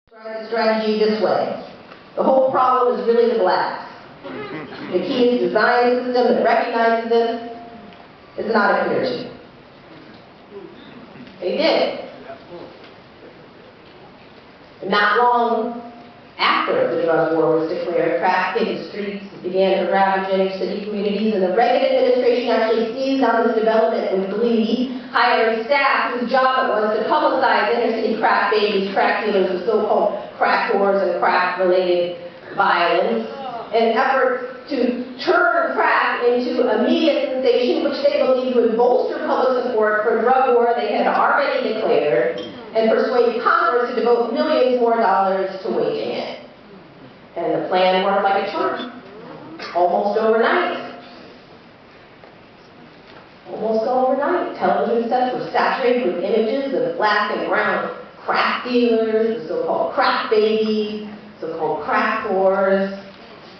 Try the strategy this way. The whole problem is really the blacks. The key is to design a system that recognizes this. It's not a clear. They did. Not long after the drug war was declared, crack hit the streets, began to ravage inner city communities, and the Reagan administration actually seized on this development with glee, hiring staff whose job it was to publicize inner city crack babies, crack dealers, the so-called crack wars and crack-related violence, in an effort to turn crack into a media sensation which they believed would bolster public support for a drug war they had already declared, and persuade Congress to devote millions more dollars to waging it. And the plan worked like a charm. Almost overnight. Almost overnight. Television sets were saturated with images of black and brown crack dealers, the so-called crack babies, so-called crack wars.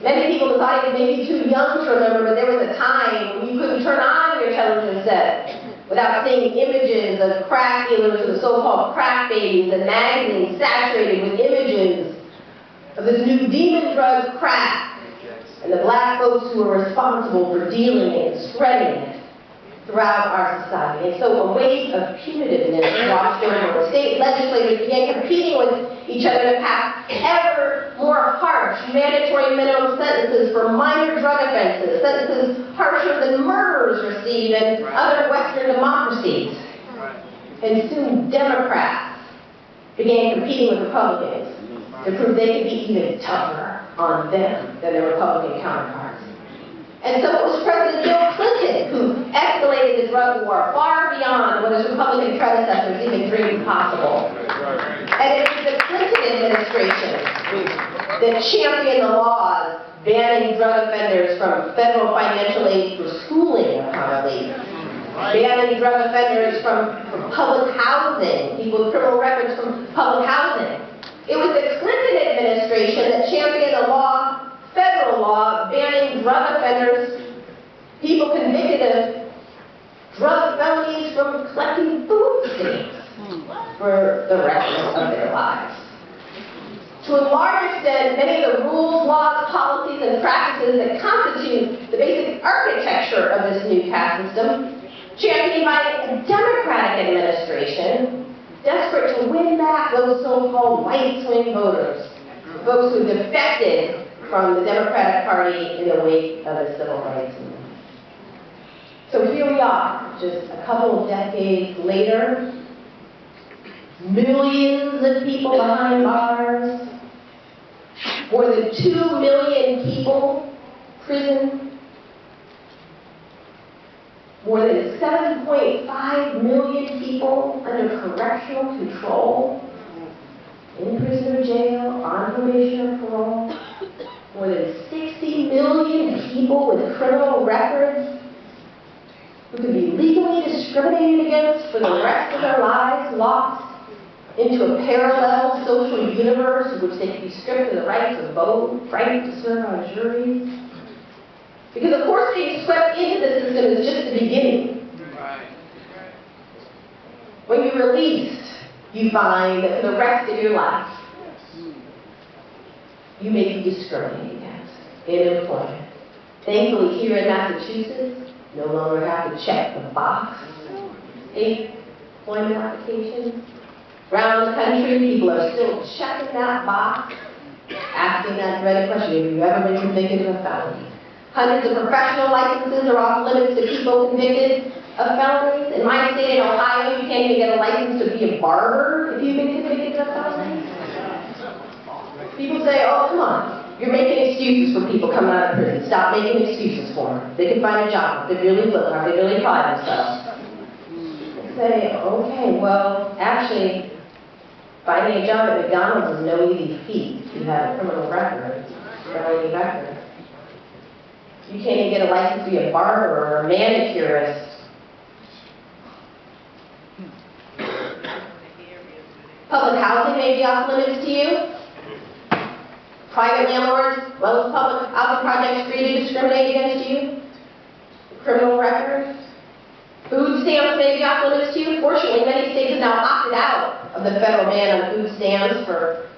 Many people decided they may be too young to remember, but there was a time when you couldn't turn on your television set without seeing images of crack dealers and the so-called crack babies, and magazines saturated with images of this new demon drug crack and the black folks who were responsible for dealing it and spreading it throughout our society. And so a wave of punitiveness washed over. State legislators began competing with each other to pass ever more harsh mandatory minimum sentences for minor drug offenses, sentences harsher than murderers receive in other Western democracies. And soon Democrats began competing with Republicans to prove they could be even tougher on them than their Republican counterparts. And so it was President Bill Clinton who escalated the drug war far beyond what his Republican predecessors even dreamed possible. And it was the Clinton administration that championed the laws banning drug offenders from federal financial aid for schooling, apparently. Banning drug offenders from public housing, people with criminal records from public housing. It was the Clinton administration that championed the law, federal law, banning drug offenders, people convicted of drug felonies, from collecting food stamps for the rest of their lives. To a large extent, many of the rules, laws, policies, and practices that constitute the basic architecture of this new caste system, championed by a Democratic administration, desperate to win back those so-called white swing voters, folks who defected from the Democratic Party in the wake of the Civil Rights Movement. So here we are, just a couple of decades later, millions of people behind bars, more than 2 million people prisoned, more than 7.5 million people under correctional control, in prison or jail, on probation or parole, more than 60 million people with criminal records who could be legally discriminated against for the rest of their lives, locked into a parallel social universe in which they could be stripped of the right to vote, right to serve on juries. Because of course being swept into the system is just the beginning. When you're released, you find that for the rest of your life, you may be discriminated against in employment. Thankfully, here in Massachusetts, no longer have to check the box. State employment applications. Around the country, people are still checking that box, asking that dreaded question, have you ever been convicted of a felony? Hundreds of professional licenses are off limits to people convicted of felonies. In my state, in Ohio, you can't even get a license to be a barber if you've been convicted of a felony. People say, oh, come on, you're making excuses for people coming out of prison. Stop making excuses for them. They can find a job if they really look, if they really pride themselves. I say, okay, well, actually, finding a job at McDonald's is no easy feat if you have a criminal record, felony record. You can't even get a license to be a barber or a manicurist. Public housing may be off limits to you. Private landlords, well as public housing projects free to discriminate against you. Criminal record. Food stamps may be off limits to you. Fortunately, many states have now opted out of the federal ban on food stamps for